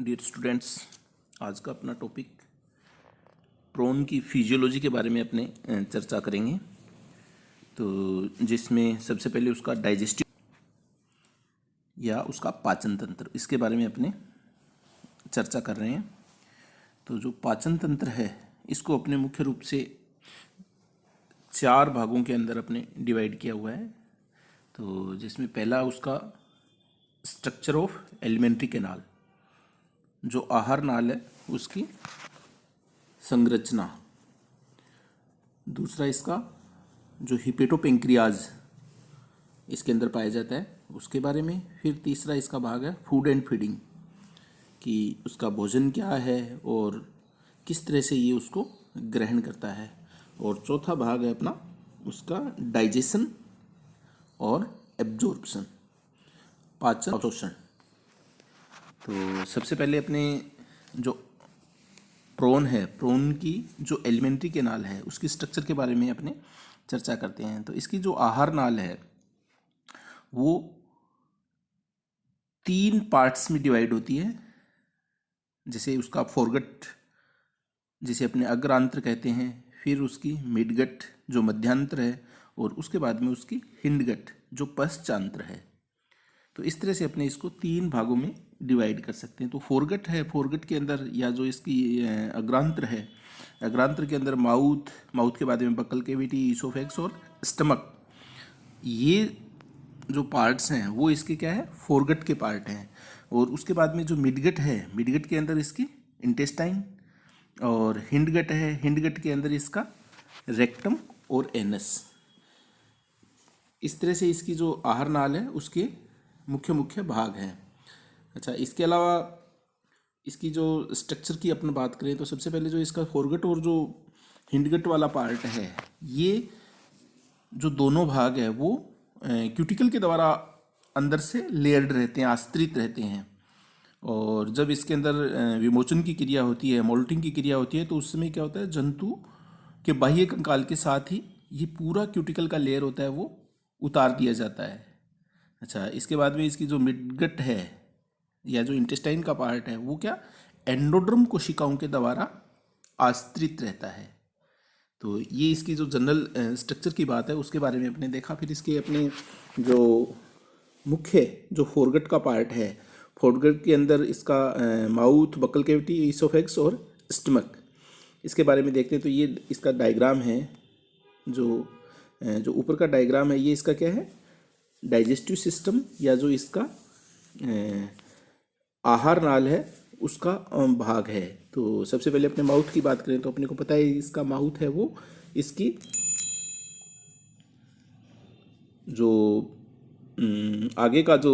Dear students, आज का अपना टॉपिक प्रोन की फिजियोलॉजी के बारे में अपने चर्चा करेंगे। तो जिसमें सबसे पहले उसका डाइजेस्टिव या उसका पाचन तंत्र, इसके बारे में अपने चर्चा कर रहे हैं। तो जो पाचन तंत्र है इसको अपने मुख्य रूप से 4 भागों के अंदर अपने डिवाइड किया हुआ है। तो जिसमें पहला उसका स्ट्रक्चर ऑफ एलिमेंट्री कैनाल, जो आहार नाल है उसकी संरचना। दूसरा इसका जो हिपेटोपेंक्रियाज इसके अंदर पाया जाता है उसके बारे में। फिर तीसरा इसका भाग है फूड एंड फीडिंग, कि उसका भोजन क्या है और किस तरह से ये उसको ग्रहण करता है। और चौथा भाग है अपना उसका डाइजेशन और एब्जॉर्प्शन, पाचन अवशोषण। तो सबसे पहले अपने जो प्रोन है, प्रोन की जो एलिमेंट्री कैनाल है उसकी स्ट्रक्चर के बारे में अपने चर्चा करते हैं। तो इसकी जो आहार नाल है वो 3 पार्ट्स में डिवाइड होती है। जैसे उसका फोरगट जिसे अपने अग्रांत्र कहते हैं, फिर उसकी मिडगट जो मध्यांत्र है, और उसके बाद में उसकी हिंडगट जो पश्चांत्र है। तो इस तरह से अपने इसको 3 भागों में डिवाइड कर सकते हैं। तो फोरगट है, फोरगट के अंदर या जो इसकी अग्रांत्र है, अग्रांत्र के अंदर माउथ, माउथ के बाद में बक्कल कैविटी, ईसोफेक्स और स्टमक, ये जो पार्ट्स हैं वो इसके क्या है, फोरगट के पार्ट हैं। और उसके बाद में जो मिडगट है, मिडगट के अंदर इसकी इंटेस्टाइन, और हिंडगट है, हिंडगट के अंदर इसका रेक्टम और एनस। इस तरह से इसकी जो आहार नाल है उसके मुख्य मुख्य भाग हैं। अच्छा, इसके अलावा इसकी जो स्ट्रक्चर की अपन बात करें तो सबसे पहले जो इसका फोरगट और जो हिंडगट वाला पार्ट है, ये जो दोनों भाग है वो क्यूटिकल के द्वारा अंदर से लेयर्ड रहते हैं, आस्तरित रहते हैं। और जब इसके अंदर विमोचन की क्रिया होती है, मोल्टिंग की क्रिया होती है, तो उस समय क्या होता है, जंतु के बाह्य कंकाल के साथ ही ये पूरा क्यूटिकल का लेयर होता है वो उतार दिया जाता है। अच्छा, इसके बाद में इसकी जो मिडगट है या जो इंटेस्टाइन का पार्ट है वो क्या, एंडोड्रम कोशिकाओं के द्वारा आश्रित रहता है। तो ये इसकी जो जनरल स्ट्रक्चर की बात है उसके बारे में अपने देखा। फिर इसके अपने जो मुख्य जो फोरगट का पार्ट है, फोरगट के अंदर इसका माउथ, बक्कल कैविटी, ईसोफेक्स और स्टमक, इसके बारे में देखते हैं। तो ये इसका डायग्राम है, जो ऊपर का डायग्राम है, ये इसका क्या है, डाइजेस्टिव सिस्टम या जो इसका आहार नाल है उसका भाग है। तो सबसे पहले अपने माउथ की बात करें तो अपने को पता है इसका माउथ है वो इसकी जो आगे का जो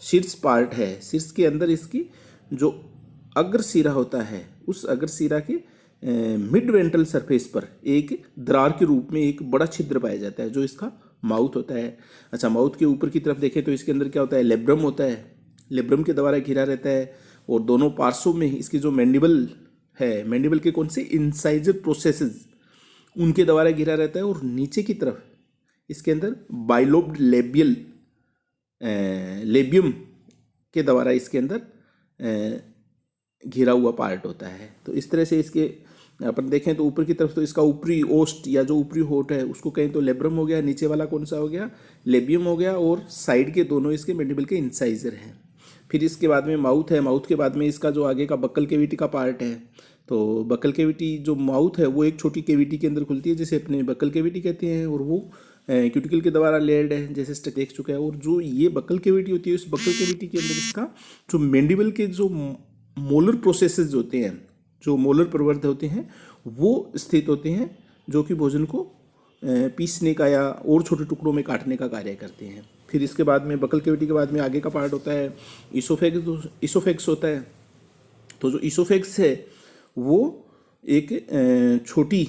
शीर्ष पार्ट है, शीर्ष के अंदर इसकी जो अग्रशिरा होता है, उस अग्रशिरा के मिड वेंट्रल सरफेस पर एक दरार के रूप में एक बड़ा छिद्र पाया जाता है जो इसका माउथ होता है। अच्छा, माउथ के ऊपर की तरफ देखें तो इसके अंदर क्या होता है, लेब्रम होता है, लेब्रम के द्वारा घिरा रहता है। और दोनों पार्श्वों में इसकी जो मैंडिबल है, मैंडिबल के कौन से इंसाइजर प्रोसेसेस, उनके द्वारा घिरा रहता है। और नीचे की तरफ इसके अंदर बाइलोब्ड लेबियम के द्वारा इसके अंदर घिरा हुआ पार्ट होता है। तो इस तरह से इसके अपन देखें तो ऊपर की तरफ तो इसका ऊपरी ओस्ट या जो ऊपरी होठ है उसको कहें तो लेब्रम हो गया, नीचे वाला कौन सा हो गया, लेबियम हो गया, और साइड के दोनों इसके मैंडिबल के इंसाइजर हैं। फिर इसके बाद में माउथ है, माउथ के बाद में इसका जो आगे का बक्कल कैविटी का पार्ट है। तो बक्कल कैविटी जो माउथ है वो एक छोटी कैविटी के अंदर खुलती है जिसे अपने बक्कल कैविटी कहते हैं, और वो क्यूटिकल के द्वारा लेयर्ड है, जैसे स्टेप देख चुका है। और जो ये बक्कल कैविटी होती है, उस बक्कल कैविटी के अंदर इसका जो मैंडिबल के जो मोलर प्रोसेसेस होते हैं, जो मोलर प्रवर्ध होते हैं, वो स्थित होते हैं, जो कि भोजन को पीसने का या और छोटे टुकड़ों में काटने का कार्य करते हैं। फिर इसके बाद में बक्कल कैविटी के बाद में आगे का पार्ट होता है ईसोफेक्स होता है। तो जो ईसोफेक्स है वो एक छोटी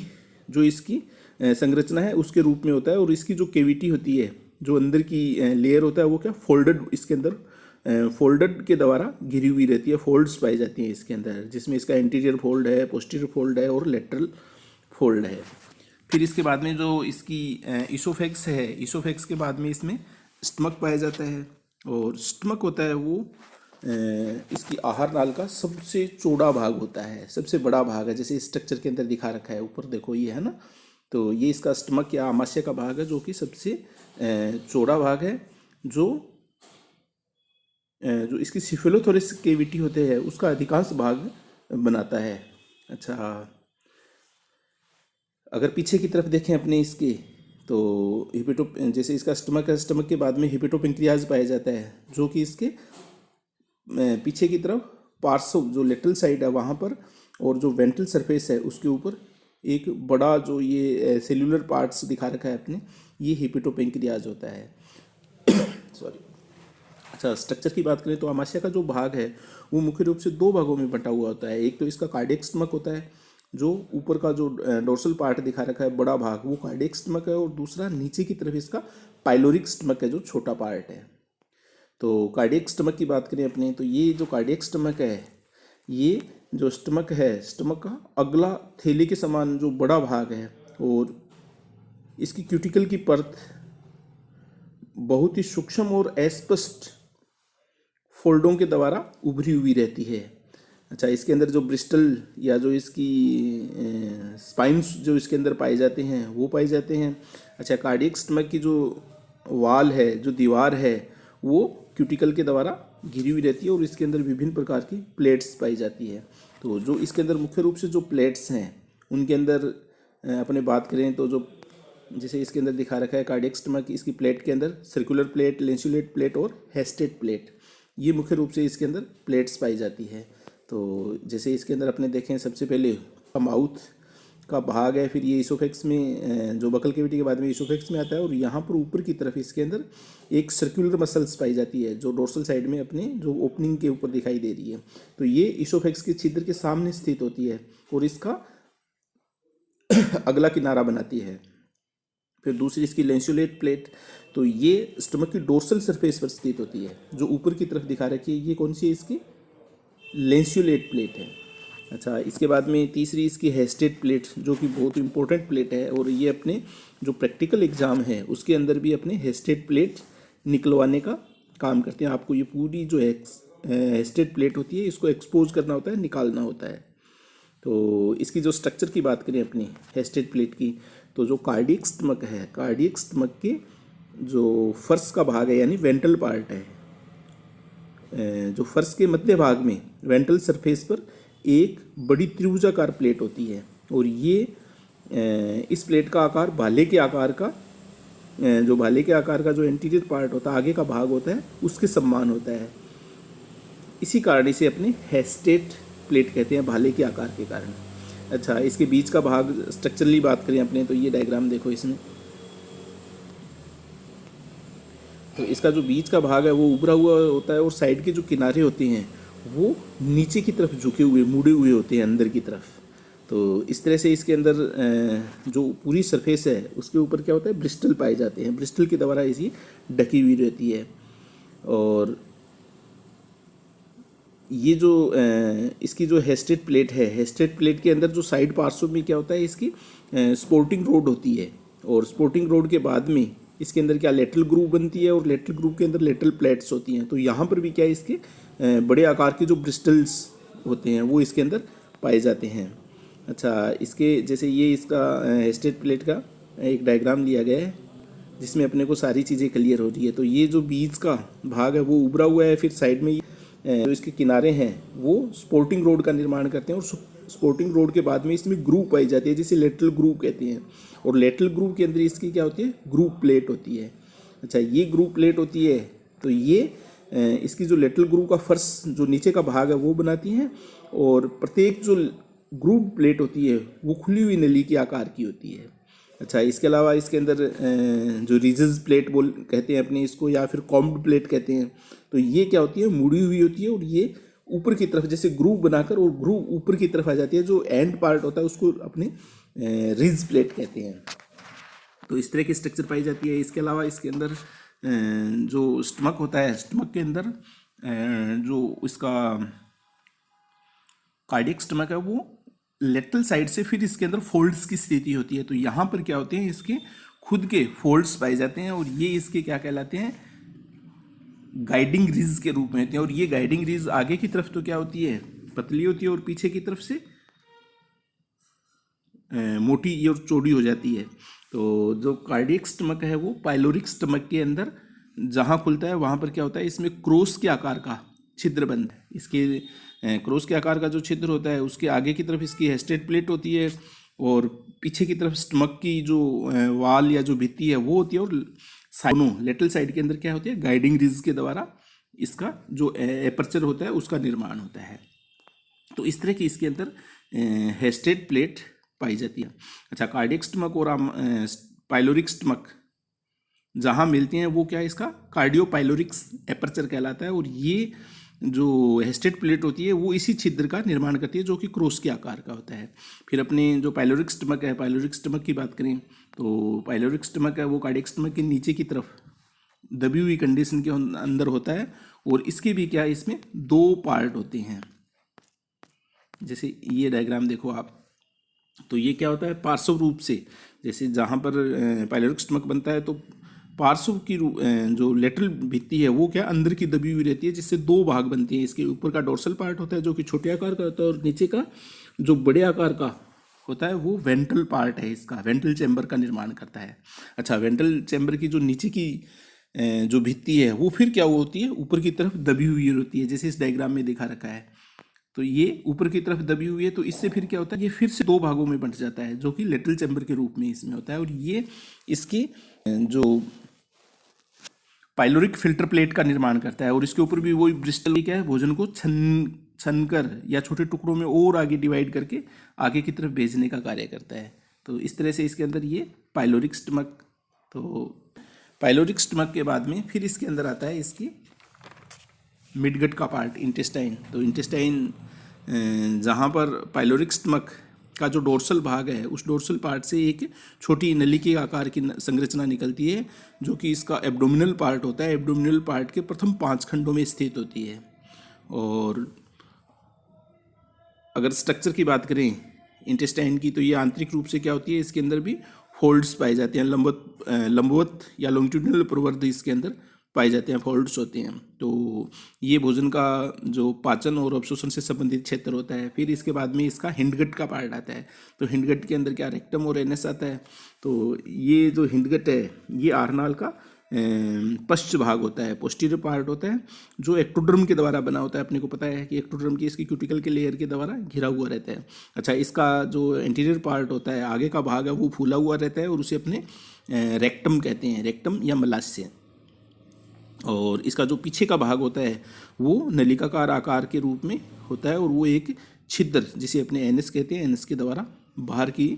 जो इसकी संरचना है उसके रूप में होता है। और इसकी जो कैविटी होती है, जो अंदर की लेयर होता है, वो क्या, फोल्डेड, इसके अंदर फोल्डेड के द्वारा घिरी हुई रहती है, फोल्ड्स पाई जाती हैं इसके अंदर, जिसमें इसका इंटीरियर फोल्ड है, पोस्टीरियर फोल्ड है और लेटरल फोल्ड है। फिर इसके बाद में जो इसकी ईसोफेक्स है, ईसोफेक्स के बाद में इसमें स्टमक पाया जाता है। और स्टमक होता है वो इसकी आहार नाल का सबसे चौड़ा भाग होता है, सबसे बड़ा भाग है, जैसे स्ट्रक्चर के अंदर दिखा रखा है ऊपर देखो ये है ना। तो ये इसका स्टमक या आमाशय का भाग है जो कि सबसे चौड़ा भाग है, जो इसकी सिफेलोथोरेस केविटी होते हैं उसका अधिकांश भाग बनाता है। अच्छा, अगर पीछे की तरफ देखें अपने इसके, तो हिपेटो जैसे इसका स्टमक है, स्टमक के बाद में हिपेटोपेंक्रियाज पाया जाता है जो कि इसके पीछे की तरफ पार्श्व जो लेटरल साइड है वहाँ पर, और जो वेंट्रल सरफेस है उसके ऊपर एक बड़ा जो ये सेल्यूलर पार्ट्स दिखा रखा है अपने, ये हिपेटोपेंक्रियाज होता है। सॉरी। अच्छा, स्ट्रक्चर की बात करें तो आमाशय का जो भाग है वो मुख्य रूप से दो भागों में बंटा हुआ होता है। एक तो इसका कार्डियक स्टमक होता है, जो ऊपर का जो डोर्सल पार्ट दिखा रखा है बड़ा भाग, वो कार्डियक स्टमक है, और दूसरा नीचे की तरफ इसका पाइलोरिक स्टमक है जो छोटा पार्ट है। तो कार्डियक स्टमक की बात करें अपने, तो ये जो कार्डियक स्टमक है, ये जो स्टमक है, स्टमक का अगला थैली के समान जो बड़ा भाग है, और इसकी क्यूटिकल की परत बहुत ही सूक्ष्म और अस्पष्ट फोल्डों के द्वारा उभरी हुई रहती है। अच्छा, इसके अंदर जो ब्रिस्टल या जो इसकी स्पाइन्स जो इसके अंदर पाए जाते हैं वो पाए जाते हैं। अच्छा, कार्डियक स्टमक की जो वाल है, जो दीवार है, वो क्यूटिकल के द्वारा घिरी हुई रहती है, और इसके अंदर विभिन्न प्रकार की प्लेट्स पाई जाती है। तो जो इसके अंदर मुख्य रूप से जो प्लेट्स हैं उनके अंदर अपने बात करें तो जो जैसे इसके अंदर दिखा रखा है कार्डियक स्टमक, इसकी प्लेट के अंदर सर्कुलर प्लेट, लेंसुलेट प्लेट और हेस्टेड प्लेट, ये मुख्य रूप से इसके अंदर प्लेट्स पाई जाती है। तो जैसे इसके अंदर अपने देखें, सबसे पहले माउथ का भाग है, फिर ये इसोफेक्स में जो बकल कैविटी के बाद में इसोफेक्स में आता है, और यहाँ पर ऊपर की तरफ इसके अंदर एक सर्कुलर मसल्स पाई जाती है जो डोर्सल साइड में अपने जो ओपनिंग के ऊपर दिखाई दे रही है। तो ये इसोफेक्स के छिद्र के सामने स्थित होती है और इसका अगला किनारा बनाती है। फिर दूसरी इसकी लेंसुलेट प्लेट, तो ये स्टमक की डोर्सल सरफेस पर स्थित होती है, जो ऊपर की तरफ दिखा रखी है, ये कौन सी है, इसकी लेंसुलेट प्लेट है। अच्छा, इसके बाद में तीसरी इसकी हेस्टेड प्लेट, जो कि बहुत इंपॉर्टेंट प्लेट है, और ये अपने जो प्रैक्टिकल एग्जाम है उसके अंदर भी अपने हेस्टेड प्लेट निकलवाने का काम करते हैं। आपको ये पूरी जो हेस्टेड प्लेट होती है इसको एक्सपोज करना होता है, निकालना होता है। तो इसकी जो स्ट्रक्चर की बात करें अपनी हेस्टेड प्लेट की, तो जो कार्डियक स्टमक है, कार्डियक स्टमक के जो फर्श का भाग है यानी वेंट्रल पार्ट है, जो फर्श के मध्य भाग में वेंट्रल सरफेस पर एक बड़ी त्रिभुजाकार प्लेट होती है, और ये इस प्लेट का आकार भाले के आकार का, जो भाले के आकार का जो एंटीरियर पार्ट होता है, आगे का भाग होता है, उसके समान होता है। इसी कारण इसे अपने हेस्टेड प्लेट कहते हैं, भाले के आकार के कारण। अच्छा, इसके बीच का भाग स्ट्रक्चरली बात करें अपने, तो ये डायग्राम देखो इसमें, तो इसका जो बीच का भाग है वो उभरा हुआ होता है, और साइड के जो किनारे होते हैं वो नीचे की तरफ झुके हुए, मुड़े हुए होते हैं अंदर की तरफ। तो इस तरह से इसके अंदर जो पूरी सरफेस है उसके ऊपर क्या होता है, ब्रिस्टल पाए जाते हैं, ब्रिस्टल के द्वारा इसी ढकी हुई रहती है। और ये जो इसकी जो हेस्टेड प्लेट है, हेस्टेड प्लेट के अंदर जो साइड पार्श्व में क्या होता है, इसकी स्पोर्टिंग रोड होती है, और स्पोर्टिंग रोड के बाद में इसके अंदर क्या लेटरल ग्रूव बनती है, और लेटरल ग्रूव के अंदर लेटरल प्लेट्स होती हैं। तो यहाँ पर भी क्या है, इसके बड़े आकार के जो ब्रिस्टल्स होते हैं वो इसके अंदर पाए जाते हैं। अच्छा, इसके जैसे ये इसका हेस्टेड प्लेट का एक डायग्राम लिया गया है जिसमें अपने को सारी चीज़ें क्लियर हो रही है। तो ये जो बीच का भाग है वो उभरा हुआ है, फिर साइड में जो इसके किनारे हैं वो स्पोर्टिंग रोड का निर्माण करते हैं, और स्पोर्टिंग रोड के बाद में इसमें ग्रूव पाई जाती है जिसे लेटरल ग्रूव कहते हैं, और लेटरल ग्रूव के अंदर इसकी क्या होती है, ग्रूव प्लेट होती है। अच्छा, ये ग्रूव प्लेट होती है, तो ये इसकी जो लेटरल ग्रूव का फर्श जो नीचे का भाग है वो बनाती हैं, और प्रत्येक जो ग्रूव प्लेट होती है वो खुली हुई नली के आकार की होती है। अच्छा, इसके अलावा इसके अंदर जो रिजेस प्लेट कहते हैं अपने इसको, या फिर कॉम्ब्ड प्लेट कहते हैं, तो ये क्या होती है, मुड़ी हुई होती है, और ये ऊपर की तरफ जैसे ग्रूव बनाकर, और ग्रूव ऊपर की तरफ आ जाती है, जो एंड पार्ट होता है उसको अपने रिज प्लेट कहते हैं। तो इस तरह की स्ट्रक्चर पाई जाती है। इसके अलावा इसके अंदर जो स्टमक होता है, स्टमक के अंदर जो इसका कार्डियक स्टमक है वो लेटरल साइड से फिर इसके अंदर फोल्ड्स की स्थिति होती है। तो यहाँ पर क्या होते हैं, इसके खुद के फोल्ड्स पाए जाते हैं, और ये इसके क्या कहलाते हैं, गाइडिंग रिज के रूप में होती है। और ये गाइडिंग रिज आगे की तरफ तो क्या होती है, पतली होती है, और पीछे की तरफ से मोटी और चौड़ी हो जाती है। तो जो कार्डियक स्टमक है वो पाइलोरिक स्टमक के अंदर जहाँ खुलता है वहाँ पर क्या होता है, इसमें क्रोस के आकार का छिद्र बनता है। इसके क्रोस के आकार का जो छिद्र होता है उसके आगे की तरफ इसकी हेस्टेट प्लेट होती है, और पीछे की तरफ स्टमक की जो वाल या जो भित्ति है वो होती है, और दोनों लेटरल साइड के अंदर क्या होती है, गाइडिंग रिज के द्वारा इसका जो एपर्चर होता है उसका निर्माण होता है। तो इस तरह की इसके अंदर हेस्टेड प्लेट पाई जाती है। अच्छा, कार्डियक स्टमक और पाइलोरिक स्टमक जहाँ मिलती हैं वो क्या है, इसका कार्डियोपाइलोरिक एपर्चर कहलाता है। और ये जो हेस्टेड प्लेट होती है वो इसी छिद्र का निर्माण करती है जो कि क्रोस के आकार का होता है। फिर अपने जो पाइलोरिक स्टमक है, पाइलोरिक स्टमक की बात करें तो पाइलोरिक स्टमक है वो कार्डियक स्टमक के नीचे की तरफ दबी हुई कंडीशन के अंदर होता है, और इसके भी क्या है, इसमें दो पार्ट होते हैं। जैसे ये डायग्राम देखो आप, तो ये क्या होता है, पार्श्व रूप से, जैसे जहाँ पर पाइलोरिक स्टमक बनता है तो पार्श्व की जो लेटरल भित्ति है वो क्या अंदर की दबी हुई रहती है, जिससे दो भाग बनते हैं। इसके ऊपर का डोर्सल पार्ट होता है जो कि छोटे आकार का होता है, और नीचे का जो बड़े आकार का होता है वो वेंट्रल पार्ट है, इसका वेंट्रल चैम्बर का निर्माण करता है। अच्छा, वेंट्रल चैम्बर की जो नीचे की जो भित्ति है वो फिर क्या होती है, ऊपर की तरफ दबी हुई होती है, जैसे इस डायग्राम में दिखा रखा है। तो ये ऊपर की तरफ दबी हुई है, तो इससे फिर क्या होता है, ये फिर से दो भागों में बंट जाता है जो कि लेटरल चैम्बर के रूप में इसमें होता है। और ये इसकी जो पाइलोरिक फिल्टर प्लेट का निर्माण करता है, और इसके ऊपर भी वही ब्रिस्टल क्या है, भोजन को छनकर या छोटे टुकड़ों में और आगे डिवाइड करके आगे की तरफ भेजने का कार्य करता है। तो इस तरह से इसके अंदर ये पाइलोरिक स्टमक। तो पाइलोरिक स्टमक के बाद में फिर इसके अंदर आता है इसकी मिडगट का पार्ट, इंटेस्टाइन। तो इंटेस्टाइन जहाँ पर पाइलोरिक स्टमक का जो डोर्सल भाग है उस डोर्सल पार्ट से एक छोटी नली के आकार की संरचना निकलती है जो कि इसका एब्डोमिनल पार्ट होता है। एब्डोमिनल पार्ट के प्रथम 5 खंडों में स्थित होती है। और अगर स्ट्रक्चर की बात करें इंटेस्टाइन की, तो ये आंतरिक रूप से क्या होती है, इसके अंदर भी फोल्ड्स पाए जाते हैं, लंबवत या लॉन्गिट्यूडिनल प्रवर्ध इसके अंदर पाए जाते हैं, फोल्ड्स होते हैं। तो ये भोजन का जो पाचन और अवशोषण से संबंधित क्षेत्र होता है। फिर इसके बाद में इसका हिंडगट का पार्ट आता है। तो हिंडगट के अंदर क्या रेक्टम और एनएस आता है। तो ये जो हिंडगट है ये आहारनाल का पश्च भाग होता है, पोस्टीरियर पार्ट होता है, जो एक्टोडर्म के द्वारा बना होता है। अपने को पता है कि एक्टोडर्म की इसकी क्यूटिकल के लेयर के द्वारा घिरा हुआ रहता है। अच्छा, इसका जो एंटीरियर पार्ट होता है, आगे का भाग है, वो फूला हुआ रहता है और उसे अपने रेक्टम कहते हैं, रेक्टम या मलाशय। और इसका जो पीछे का भाग होता है वो नलिकाकार आकार के रूप में होता है, और वो एक छिद्र जिसे अपने एनएस कहते हैं, एनएस के द्वारा बाहर की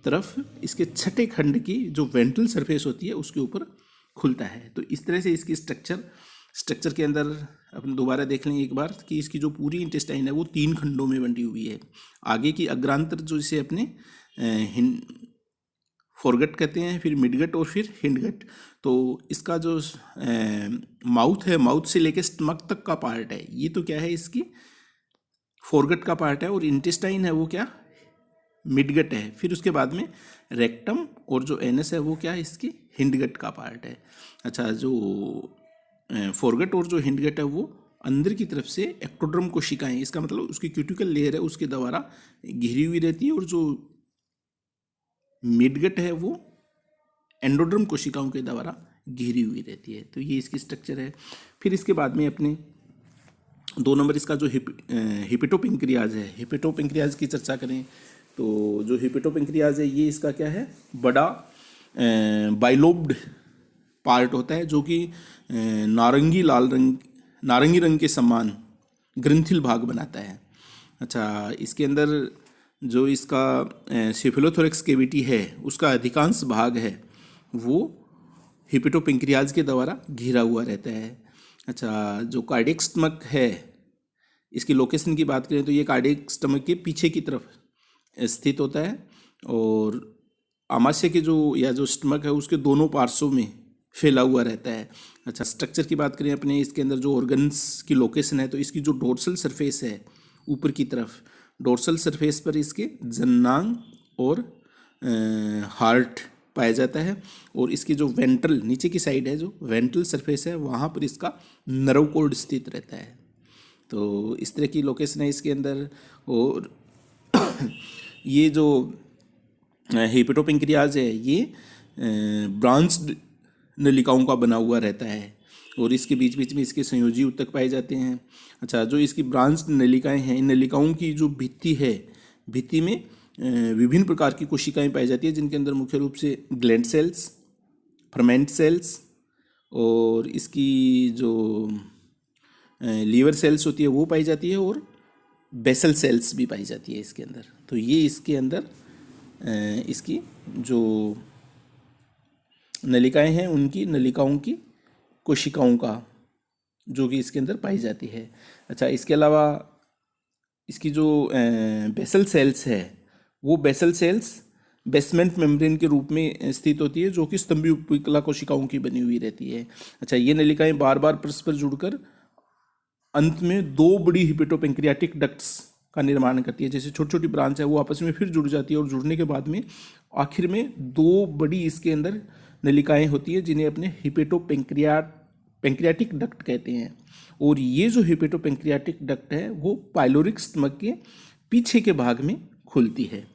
तरफ इसके छठे खंड की जो वेंट्रल सरफेस होती है उसके ऊपर खुलता है। तो इस तरह से इसकी स्ट्रक्चर के अंदर अपन दोबारा देख लेंगे एक बार कि इसकी जो पूरी इंटेस्टाइन है वो 3 खंडों में बंटी हुई है। आगे की अग्रांतर जो इसे अपने फोरगट कहते हैं, फिर मिडगट और फिर हिंडगट। तो इसका जो माउथ है, माउथ से लेकर स्टमक तक का पार्ट है, ये तो क्या है, इसकी फोरगट का पार्ट है। और इंटेस्टाइन है वो क्या, मिडगट है। फिर उसके बाद में रेक्टम और जो एनएस है वो क्या है, इसकी हिंडगट का पार्ट है। अच्छा, जो फोरगट और जो हिंडगट है वो अंदर की तरफ से एक्टोड्रम कोशिकाएं, इसका मतलब उसकी क्यूटिकल लेयर है उसके द्वारा घिरी हुई रहती है, और जो मिडगट है वो एंडोड्रम कोशिकाओं के द्वारा घिरी हुई रहती है। तो ये इसकी स्ट्रक्चर है। फिर इसके बाद में अपने 2 नंबर इसका जो हिपेटोपेंक्रियाज है, हिपेटोपेंक्रियाज की चर्चा करें तो जो हिपेटोपेंक्रियाज है ये इसका क्या है, बड़ा बाइलोब्ड पार्ट होता है जो कि नारंगी रंग के समान ग्रंथिल भाग बनाता है। अच्छा, इसके अंदर जो इसका सेफेलोथोरेक्स कैविटी है उसका अधिकांश भाग है वो हिपेटोपेंक्रियाज के द्वारा घिरा हुआ रहता है। अच्छा, जो कार्डियक स्टमक है इसकी लोकेशन की बात करें तो ये कार्डियक स्टमक के पीछे की तरफ स्थित होता है, और आमाशय के जो स्टमक है उसके दोनों पार्श्वों में फैला हुआ रहता है। अच्छा, स्ट्रक्चर की बात करें अपने, इसके अंदर जो ऑर्गन्स की लोकेशन है तो इसकी जो डोर्सल सरफेस है ऊपर की तरफ, डोर्सल सरफेस पर इसके जननांग और हार्ट पाया जाता है। और इसकी जो वेंट्रल नीचे की साइड है, जो वेंट्रल सरफेस है, वहाँ पर इसका नर्व कॉर्ड स्थित रहता है। तो इस तरह की लोकेशन है इसके अंदर। और ये जो हेपेटोपेंक्रियाज है ये ब्रांच्ड नलिकाओं का बना हुआ रहता है और इसके बीच बीच में इसके संयोजी ऊतक पाए जाते हैं। अच्छा, जो इसकी ब्रांच्ड नलिकाएं हैं, इन नलिकाओं की जो भित्ति है, भित्ति में विभिन्न प्रकार की कोशिकाएं पाई जाती है, जिनके अंदर मुख्य रूप से ग्लैंड सेल्स, फर्मेंट सेल्स और इसकी जो लीवर सेल्स होती है वो पाई जाती है और बेसल सेल्स भी पाई जाती है इसके अंदर। तो ये इसके अंदर इसकी जो नलिकाएं हैं उनकी नलिकाओं की कोशिकाओं का जो कि इसके अंदर पाई जाती है। अच्छा, इसके अलावा इसकी जो बेसल सेल्स है वो बेसल सेल्स बेसमेंट मेम्ब्रेन के रूप में स्थित होती है, जो कि स्तंभी उपकला कोशिकाओं की बनी हुई रहती है। अच्छा, ये नलिकाएं बार बार परस्पर जुड़कर अंत में दो बड़ी हिपेटोपेंक्रियाटिक डक्ट्स का निर्माण करती है। जैसे छोटी छोटी ब्रांच है वो आपस में फिर जुड़ जाती है और जुड़ने के बाद में आखिर में दो बड़ी इसके अंदर नलिकाएं होती है, जिन्हें अपने पेंक्रियाटिक डक्ट कहते हैं। और ये जो हिपेटोपेंक्रियाटिक डक्ट है वो पाइलोरिक स्टमक के पीछे के भाग में खुलती है।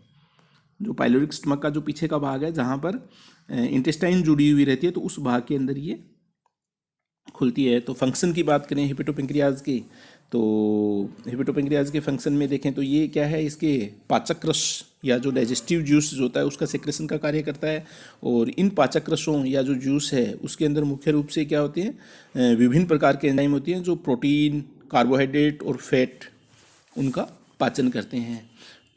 जो पाइलोरिक स्टमक का जो पीछे का भाग है, जहाँ पर इंटेस्टाइन जुड़ी हुई रहती है, तो उस भाग के अंदर ये खुलती है। तो फंक्शन की बात करें हिपेटोपेंक्रियाज की, तो हिपेटोपेंक्रियाज के फंक्शन में देखें तो ये क्या है, इसके पाचक रस या जो डाइजेस्टिव जूस होता है उसका सेक्रेशन का कार्य करता है। और इन पाचक रसों या जो जूस है उसके अंदर मुख्य रूप से क्या होते हैं, विभिन्न प्रकार के एंजाइम होती हैं जो प्रोटीन, कार्बोहाइड्रेट और फैट उनका पाचन करते हैं।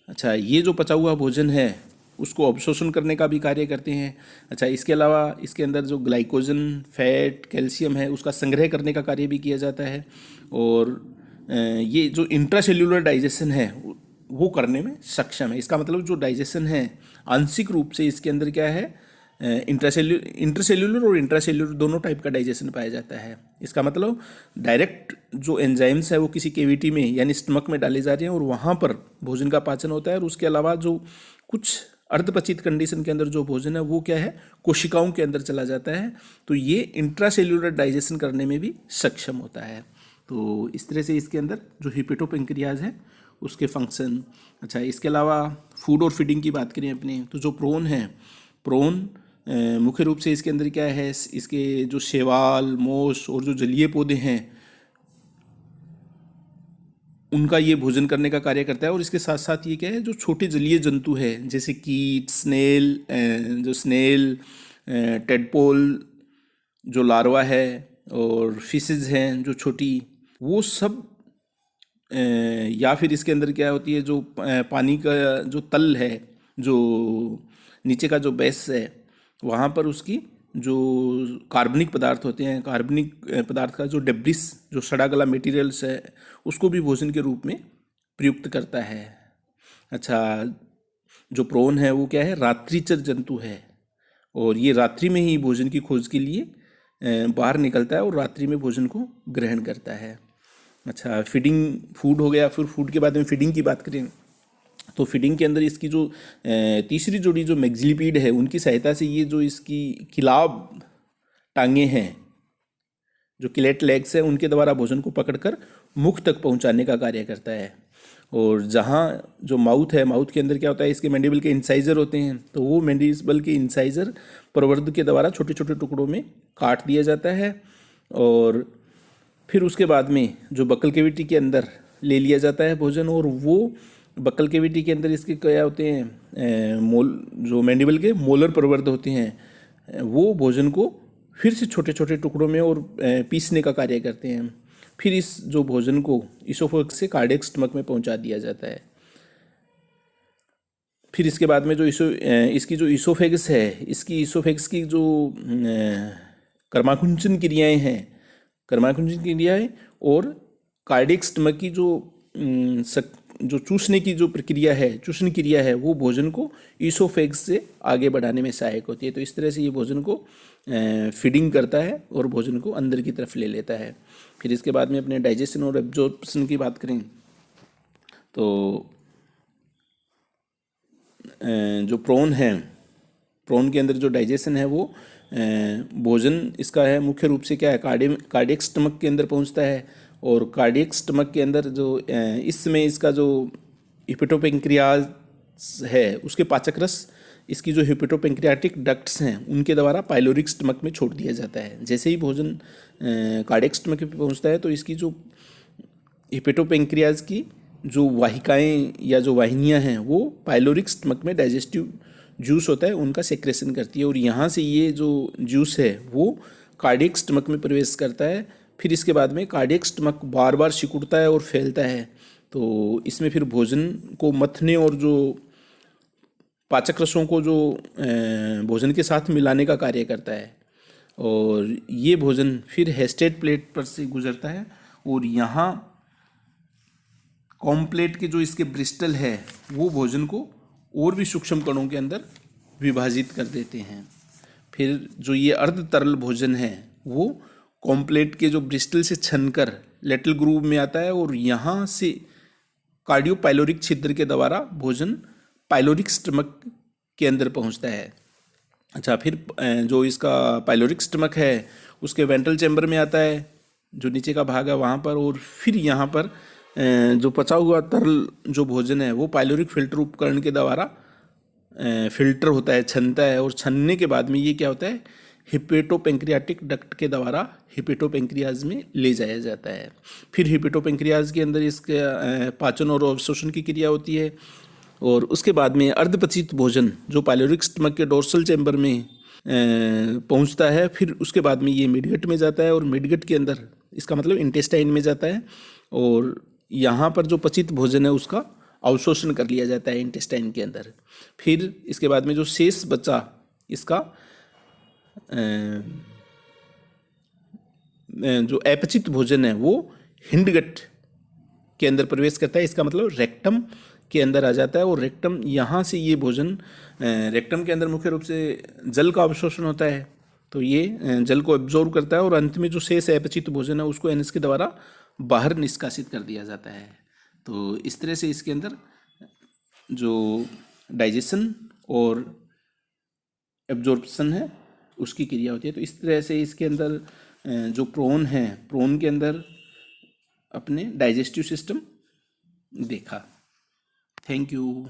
अच्छा, ये जो पचा हुआ भोजन है उसको अवशोषण करने का भी कार्य करते हैं। अच्छा, इसके अलावा इसके अंदर जो ग्लाइकोजन, फैट, कैल्शियम है उसका संग्रह करने का कार्य भी किया जाता है। और ये जो इंट्रासेल्यूलर डाइजेशन है वो करने में सक्षम है। इसका मतलब जो डाइजेशन है आंशिक रूप से इसके अंदर क्या है, इंटरसेल्यूलर और इंट्रासेल्यूलर दोनों टाइप का डाइजेशन पाया जाता है। इसका मतलब डायरेक्ट जो एंजाइम्स है वो किसी केविटी में यानी स्टमक में डाले जा रहे हैं और वहाँ पर भोजन का पाचन होता है। और उसके अलावा जो कुछ अर्धपचित कंडीशन के अंदर जो भोजन है वो क्या है, कोशिकाओं के अंदर चला जाता है। तो ये इंट्रासेल्यूलर डाइजेशन करने में भी सक्षम होता है। तो इस तरह से इसके अंदर जो हिपेटोपेंक्रियाज है उसके फंक्शन। अच्छा, इसके अलावा फूड और फीडिंग की बात करें अपने, तो जो प्रोन है, प्रोन मुख्य रूप से इसके अंदर क्या है, इसके जो शैवाल, मोश और जो जलीय पौधे हैं उनका ये भोजन करने का कार्य करता है। और इसके साथ साथ ये क्या है, जो छोटे जलीय जंतु है जैसे कीट, स्नेल, टेडपोल जो लार्वा है और फिशेज हैं जो छोटी, वो सब या फिर इसके अंदर क्या होती है, जो पानी का जो तल है, जो नीचे का जो बेस है, वहाँ पर उसकी जो कार्बनिक पदार्थ होते हैं, कार्बनिक पदार्थ का जो डेब्रिस, जो सड़ा गला मटेरियल्स है, उसको भी भोजन के रूप में प्रयुक्त करता है। अच्छा, जो प्रोन है वो क्या है, रात्रिचर जंतु है और ये रात्रि में ही भोजन की खोज के लिए बाहर निकलता है और रात्रि में भोजन को ग्रहण करता है। अच्छा, फीडिंग, फूड हो गया। फिर फूड के बाद में फीडिंग की बात करें तो फीडिंग के अंदर इसकी जो तीसरी जोड़ी जो मैक्सिलिपीड है उनकी सहायता से ये जो इसकी किलाब टांगे हैं, जो किलेट लेग्स है, उनके द्वारा भोजन को पकड़कर मुख तक पहुंचाने का कार्य करता है। और जहाँ जो माउथ है, माउथ के अंदर क्या होता है, इसके मैंडिबल के इंसाइजर होते हैं, तो वो मैंडिबल के इंसाइजर प्रवर्ध के द्वारा छोटे छोटे टुकड़ों में काट दिया जाता है। और फिर उसके बाद में जो बक्कल केविटी के अंदर ले लिया जाता है भोजन, और वो बक्कल केविटी के अंदर इसके क्या होते हैं, जो मैंडिबल के मोलर प्रवर्ध होते हैं, वो भोजन को फिर से छोटे छोटे टुकड़ों में और पीसने का कार्य करते हैं। फिर इस जो भोजन को इसोफेगस से कार्डियक स्टमक में पहुंचा दिया जाता है। फिर इसके बाद में जो इसकी जो इसोफेगस है, इसकी इसोफेगस की जो कर्माकुंचन क्रियाएं हैं, कर्माकुंचन क्रियाएं और कार्डियक स्टमक की जो चूसने की जो प्रक्रिया है, चूषण क्रिया है, वो भोजन को इसोफेगस से आगे बढ़ाने में सहायक होती है। तो इस तरह से ये भोजन को फीडिंग करता है और भोजन को अंदर की तरफ ले लेता है। फिर इसके बाद में अपने डाइजेशन और एब्जॉर्प्शन की बात करें तो जो प्रोन है, प्रॉन के अंदर जो डाइजेशन है वो भोजन इसका है मुख्य रूप से क्या है, कार्डियक स्टमक के अंदर पहुंचता है। और कार्डियक स्टमक के अंदर जो इसमें इसका जो हिपेटोपेंक्रियाज है उसके पाचक रस इसकी जो हिपेटोपेंक्रियाटिक डक्ट्स हैं उनके द्वारा पाइलोरिक स्टमक में छोड़ दिया जाता है। जैसे ही भोजन कार्डियक स्टमक पे पहुंचता है तो इसकी जो हिपेटोपेंक्रियाज की जो वाहिकाएं या जो वाहिनियां हैं वो पाइलोरिक स्टमक में डाइजेस्टिव जूस होता है उनका सेक्रेशन करती है, और यहाँ से ये जो जूस है वो कार्डियक स्टमक में प्रवेश करता है। फिर इसके बाद में कार्डियक स्टमक बार बार सिकुड़ता है और फैलता है, तो इसमें फिर भोजन को मथने और जो पाचक रसों को जो भोजन के साथ मिलाने का कार्य करता है, और ये भोजन फिर हेस्टेट प्लेट पर से गुजरता है और यहाँ कॉम्प्लेट के जो इसके ब्रिस्टल है वो भोजन को और भी सूक्ष्म कणों के अंदर विभाजित कर देते हैं। फिर जो ये अर्ध तरल भोजन है वो कॉम्प्लेट के जो ब्रिस्टल से छनकर लेटल ग्रूव में आता है और यहाँ से कार्डियोपाइलोरिक छिद्र के द्वारा भोजन पाइलोरिक स्टमक के अंदर पहुँचता है। अच्छा, फिर जो इसका पाइलोरिक स्टमक है उसके वेंट्रल चैम्बर में आता है, जो नीचे का भाग है वहाँ पर, और फिर यहाँ पर जो पचा हुआ तरल जो भोजन है वो पाइलोरिक फिल्टर उपकरण के द्वारा फिल्टर होता है, छनता है, और छनने के बाद में ये क्या होता है, हिपेटोपेंक्रियाटिक डक्ट के द्वारा हिपेटोपेंक्रियाज में ले जाया जाता है। फिर हिपेटोपेंक्रियाज के अंदर इसके पाचन और अवशोषण की क्रिया होती है, और उसके बाद में अर्धपचित भोजन जो पाइलोरिक स्टमक के डोर्सल चैम्बर में पहुंचता है। फिर उसके बाद में ये मिडगट में जाता है, और मिडगट के अंदर इसका मतलब इंटेस्टाइन में जाता है, और यहाँ पर जो पचित भोजन है उसका अवशोषण कर लिया जाता है इंटेस्टाइन के अंदर। फिर इसके बाद में जो शेष बचा इसका जो अपचित भोजन है वो हिंडगट के अंदर प्रवेश करता है, इसका मतलब रेक्टम के अंदर आ जाता है। और रेक्टम, यहाँ से ये भोजन रेक्टम के अंदर मुख्य रूप से जल का अवशोषण होता है, तो ये जल को एब्जॉर्व करता है, और अंत में जो शेष अपचित भोजन है उसको एनएस के द्वारा बाहर निष्कासित कर दिया जाता है। तो इस तरह से इसके अंदर जो डाइजेशन और एब्जॉर्प्शन है उसकी क्रिया होती है। तो इस तरह से इसके अंदर जो प्रोन है, प्रोन के अंदर अपने डाइजेस्टिव सिस्टम देखा। Thank you.